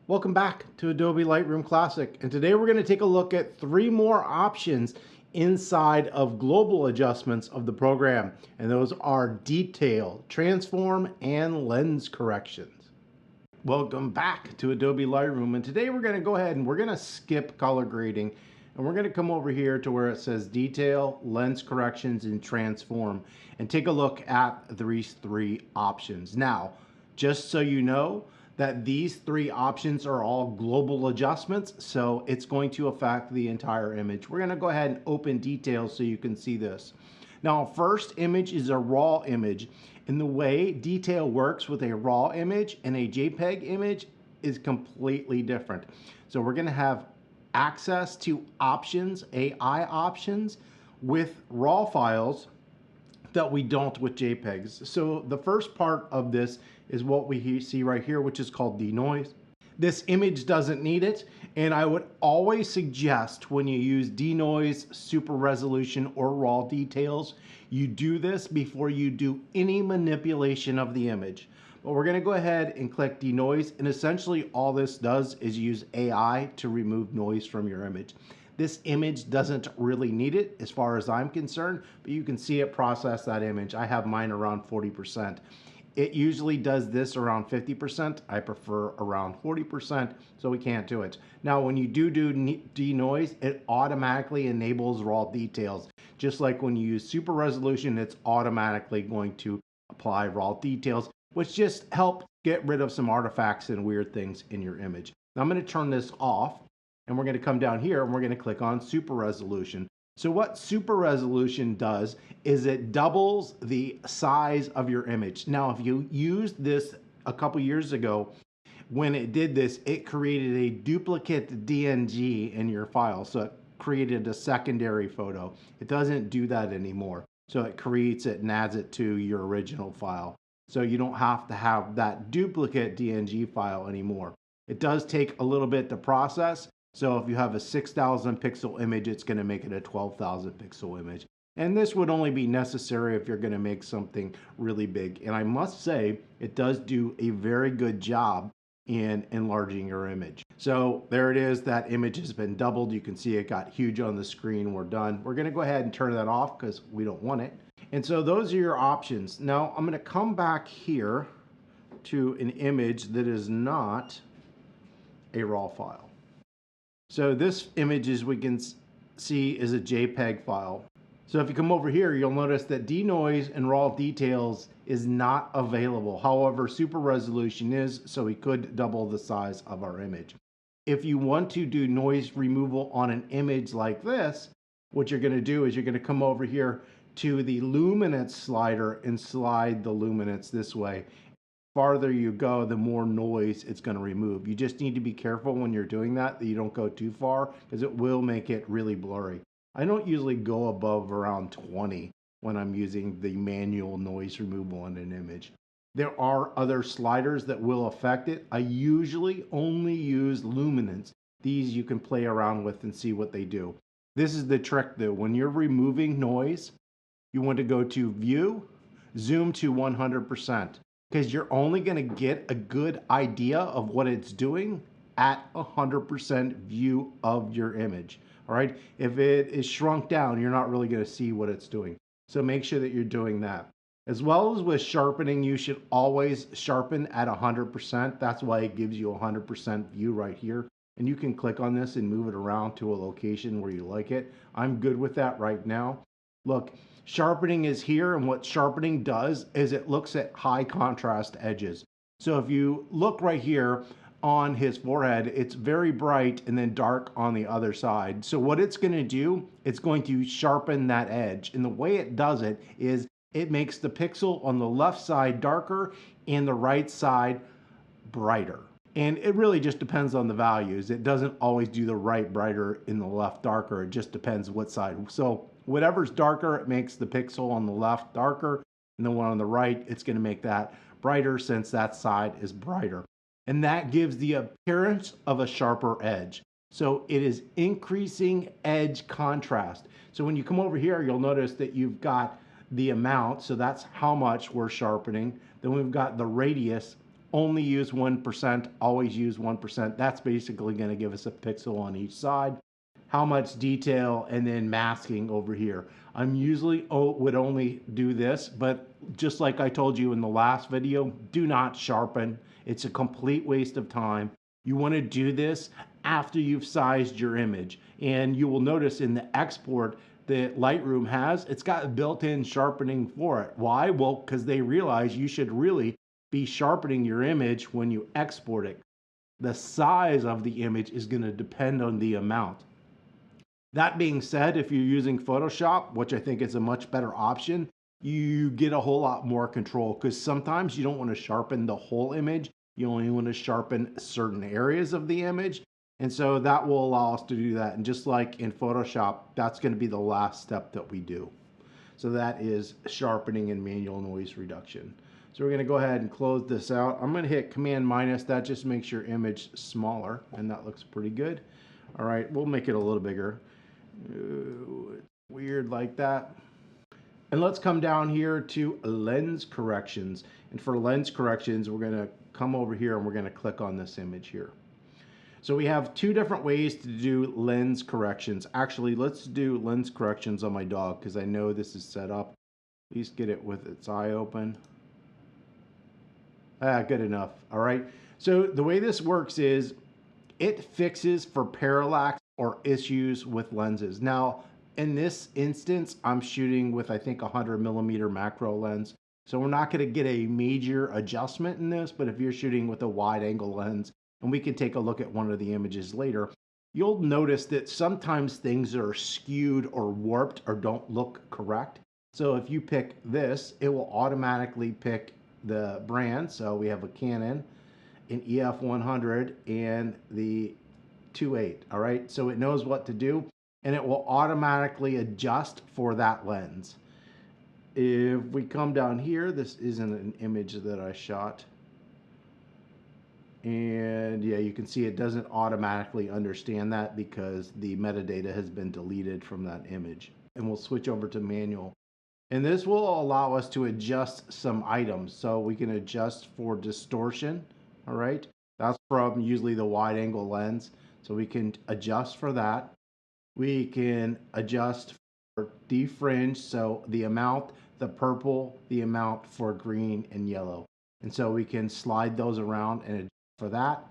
Welcome back to Adobe Lightroom Classic, and today we're going to take a look at 3 more options inside of global adjustments of the program, and those are detail, transform, and lens corrections. Welcome back to Adobe Lightroom, and today we're going to go ahead and we're going to skip color grading, and we're going to come over here to where it says detail, lens corrections, and transform, and take a look at these 3 options. Now, just so you know, that these 3 options are all global adjustments, so it's going to affect the entire image. We're going to go ahead and open details so you can see this. Now, first image is a raw image, and the way detail works with a raw image and a JPEG image is completely different. So we're going to have access to options, AI options, with raw files that we don't with JPEGs. So the first part of this is what we see right here, which is called denoise. This image doesn't need it, and I would always suggest when you use denoise, super resolution, or raw details, you do this before you do any manipulation of the image. But we're going to go ahead and click denoise, and essentially all this does is use AI to remove noise from your image. This image doesn't really need it as far as I'm concerned, but you can see it process that image. I have mine around 40%. It usually does this around 50%. I prefer around 40%, so we can't do it. Now, when you do denoise, it automatically enables raw details. Just like when you use super resolution, it's automatically going to apply raw details, which just help get rid of some artifacts and weird things in your image. Now, I'm going to turn this off, and we're going to come down here and we're going to click on super resolution. So what super resolution does is it doubles the size of your image. Now, if you used this a couple years ago, when it did this, it created a duplicate DNG in your file. So it created a secondary photo. It doesn't do that anymore. So it creates it and adds it to your original file. So you don't have to have that duplicate DNG file anymore. It does take a little bit to process. So if you have a 6,000 pixel image, it's going to make it a 12,000 pixel image. And this would only be necessary if you're going to make something really big. And I must say, it does do a very good job in enlarging your image. So there it is. That image has been doubled. You can see it got huge on the screen. We're done. We're going to go ahead and turn that off because we don't want it. And so those are your options. Now I'm going to come back here to an image that is not a raw file. So this image, as we can see, is a JPEG file. So if you come over here, you'll notice that denoise and raw details is not available. However, super resolution is, so we could double the size of our image. If you want to do noise removal on an image like this, what you're going to do is you're going to come over here to the luminance slider and slide the luminance this way. Farther you go, the more noise it's going to remove. You just need to be careful when you're doing that you don't go too far, because it will make it really blurry. I don't usually go above around 20 when I'm using the manual noise removal in an image. There are other sliders that will affect it. I usually only use luminance. These you can play around with and see what they do. This is the trick though. When you're removing noise, you want to go to View, Zoom to 100%. Because you're only going to get a good idea of what it's doing at 100% view of your image. All right. If it is shrunk down, you're not really going to see what it's doing. So make sure that you're doing that. As well as with sharpening, you should always sharpen at 100%. That's why it gives you 100% view right here. And you can click on this and move it around to a location where you like it. I'm good with that right now. Look, sharpening is here, and what sharpening does is it looks at high contrast edges. So if you look right here on his forehead, it's very bright and then dark on the other side. So what it's going to do, it's going to sharpen that edge. And the way it does it is it makes the pixel on the left side darker and the right side brighter. And it really just depends on the values. It doesn't always do the right brighter and the left darker. It just depends what side. So whatever's darker, it makes the pixel on the left darker, and the one on the right, it's going to make that brighter since that side is brighter. And that gives the appearance of a sharper edge. So it is increasing edge contrast. So when you come over here, you'll notice that you've got the amount. So that's how much we're sharpening. Then we've got the radius only use 1%, always use 1%. That's basically going to give us a pixel on each side. How much detail, and then masking over here. I'm usually would only do this, but just like I told you in the last video, do not sharpen. It's a complete waste of time. You want to do this after you've sized your image. And you will notice in the export that Lightroom has, it's got built-in sharpening for it. Why? Well, because they realize you should really be sharpening your image when you export it. The size of the image is going to depend on the amount. That being said, if you're using Photoshop, which I think is a much better option, you get a whole lot more control, because sometimes you don't want to sharpen the whole image. You only want to sharpen certain areas of the image. And so that will allow us to do that. And just like in Photoshop, that's going to be the last step that we do. So that is sharpening and manual noise reduction. So we're going to go ahead and close this out. I'm going to hit Command minus. That just makes your image smaller, and that looks pretty good. All right, we'll make it a little bigger. It's weird like that. And let's come down here to lens corrections. And for lens corrections, we're going to come over here and we're going to click on this image here. So we have two different ways to do lens corrections. Actually, let's do lens corrections on my dog, because I know this is set up. Please get it with its eye open. Good enough. All right. So the way this works is it fixes for parallax or issues with lenses. Now, in this instance, I'm shooting with, I think, 100mm macro lens. So we're not going to get a major adjustment in this, but if you're shooting with a wide angle lens, and we can take a look at one of the images later, you'll notice that sometimes things are skewed or warped or don't look correct. So if you pick this, it will automatically pick the brand. So we have a Canon, an EF100, and the 2.8. All right, so it knows what to do, and it will automatically adjust for that lens. If we come down here, this isn't an image that I shot. And yeah, you can see it doesn't automatically understand that because the metadata has been deleted from that image. And we'll switch over to manual. And this will allow us to adjust some items. So we can adjust for distortion, all right? That's from usually the wide angle lens. So we can adjust for that. We can adjust for defringe, so the amount, the purple, the amount for green and yellow. And so we can slide those around and adjust for that.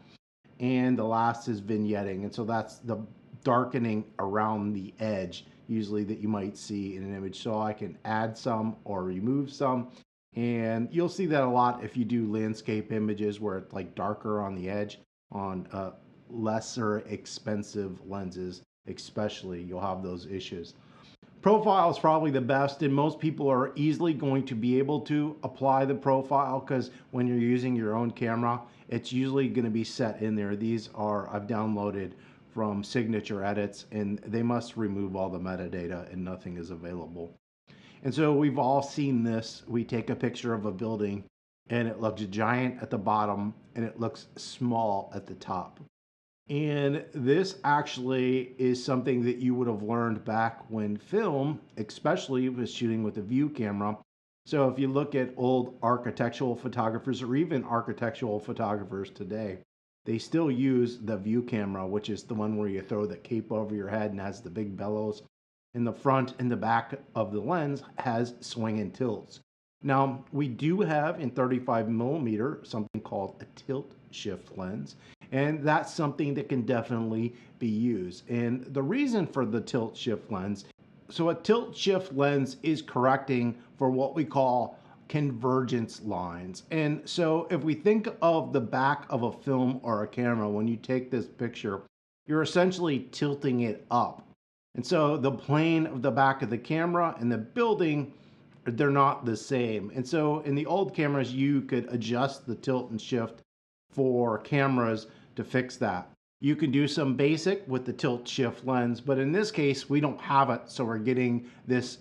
And the last is vignetting. And so that's the darkening around the edge, usually, that you might see in an image. So I can add some or remove some. And you'll see that a lot if you do landscape images where it's like darker on the edge on lesser expensive lenses, especially, you'll have those issues. Profile is probably the best, and most people are easily going to be able to apply the profile, because when you're using your own camera, it's usually going to be set in there. These are, I've downloaded from Signature Edits, and they must remove all the metadata and nothing is available. And so we've all seen this. We take a picture of a building and it looks giant at the bottom and it looks small at the top. And this actually is something that you would have learned back when film, especially was shooting with a view camera. So if you look at old architectural photographers, or even architectural photographers today, they still use the view camera, which is the one where you throw the cape over your head and has the big bellows. In the front and the back of the lens has swing and tilts. Now, we do have in 35mm something called a tilt shift lens, and that's something that can definitely be used. And the reason for the tilt shift lens, so a tilt shift lens is correcting for what we call convergence lines. And so if we think of the back of a film or a camera, when you take this picture, you're essentially tilting it up. And so the plane of the back of the camera and the building, they're not the same. And so in the old cameras, you could adjust the tilt and shift for cameras to fix that. You can do some basic with the tilt shift lens, but in this case, we don't have it. So we're getting this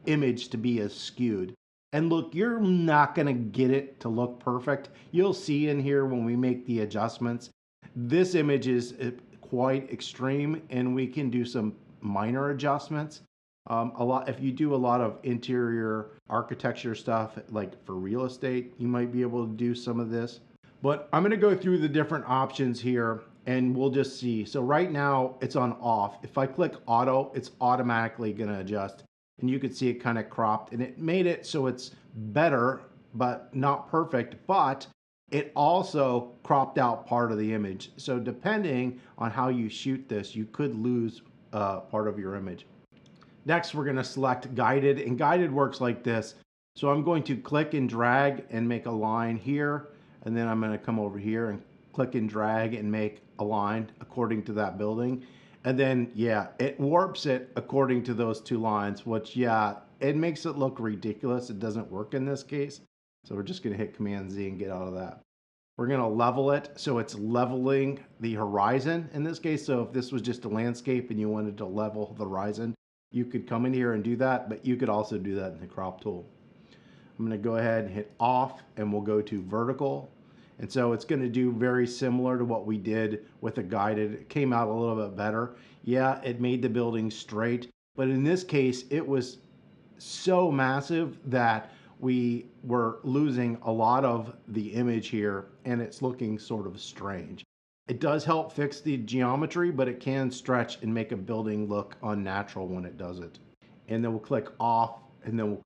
image to be as skewed. And look, you're not gonna get it to look perfect. You'll see in here when we make the adjustments, this image is quite extreme, and we can do some minor adjustments. If you do a lot of interior architecture stuff, like for real estate, you might be able to do some of this. But I'm going to go through the different options here and we'll just see. So right now it's on off. If I click auto, it's automatically going to adjust. And you can see it kind of cropped, and it made it so it's better, but not perfect. But it also cropped out part of the image. So depending on how you shoot this, you could lose part of your image. Next, we're going to select guided, and guided works like this. So I'm going to click and drag and make a line here, and then I'm going to come over here and click and drag and make a line according to that building. And then, yeah, it warps it according to those two lines, which, yeah, it makes it look ridiculous. It doesn't work in this case. So we're just going to hit Command Z and get out of that. We're going to level it so it's leveling the horizon in this case. So if this was just a landscape and you wanted to level the horizon, you could come in here and do that, but you could also do that in the crop tool. I'm going to go ahead and hit off, and we'll go to vertical. And so it's going to do very similar to what we did with the guided. It came out a little bit better. Yeah, it made the building straight, but in this case, it was so massive that we were losing a lot of the image here, and it's looking sort of strange. It does help fix the geometry, but it can stretch and make a building look unnatural when it does it. And then we'll click off, and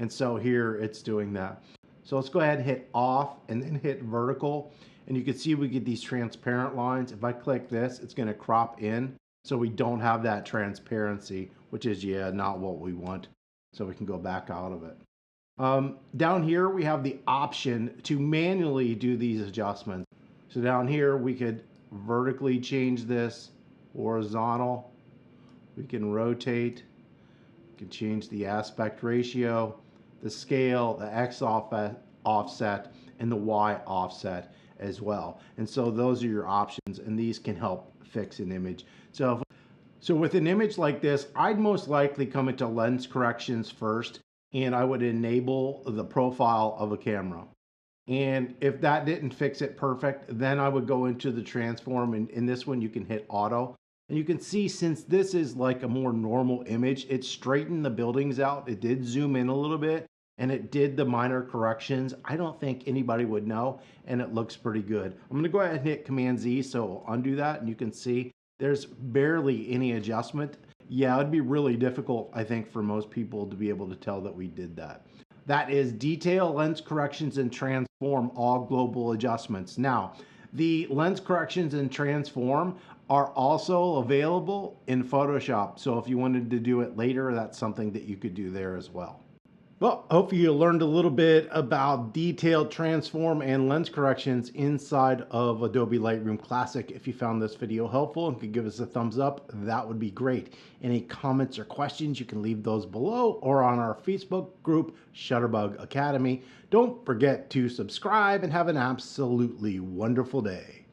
so here it's doing that. So let's go ahead and hit off and then hit vertical. And you can see we get these transparent lines. If I click this, it's going to crop in. So we don't have that transparency, which is, yeah, not what we want. So we can go back out of it. Down here, we have the option to manually do these adjustments. So down here, we could vertically change this, horizontal. We can rotate. We can change the aspect ratio, the scale, the X offset, and the Y offset as well. And so those are your options, and these can help fix an image. So with an image like this, I'd most likely come into lens corrections first, and I would enable the profile of a camera. And if that didn't fix it perfect, then I would go into the transform, and in this one you can hit auto. And you can see, since this is like a more normal image, it straightened the buildings out. It did zoom in a little bit, and it did the minor corrections. I don't think anybody would know, and it looks pretty good. I'm gonna go ahead and hit Command Z, so I'll undo that, and you can see there's barely any adjustment. Yeah, it'd be really difficult, I think, for most people to be able to tell that we did that. That is detail, lens corrections, and transform, all global adjustments. Now, the lens corrections and transform are also available in Photoshop. So if you wanted to do it later, that's something that you could do there as well. Well, hopefully you learned a little bit about detailed transform and lens corrections inside of Adobe Lightroom Classic. If you found this video helpful and could give us a thumbs up, that would be great. Any comments or questions, you can leave those below or on our Facebook group, Shutterbug Academy. Don't forget to subscribe and have an absolutely wonderful day.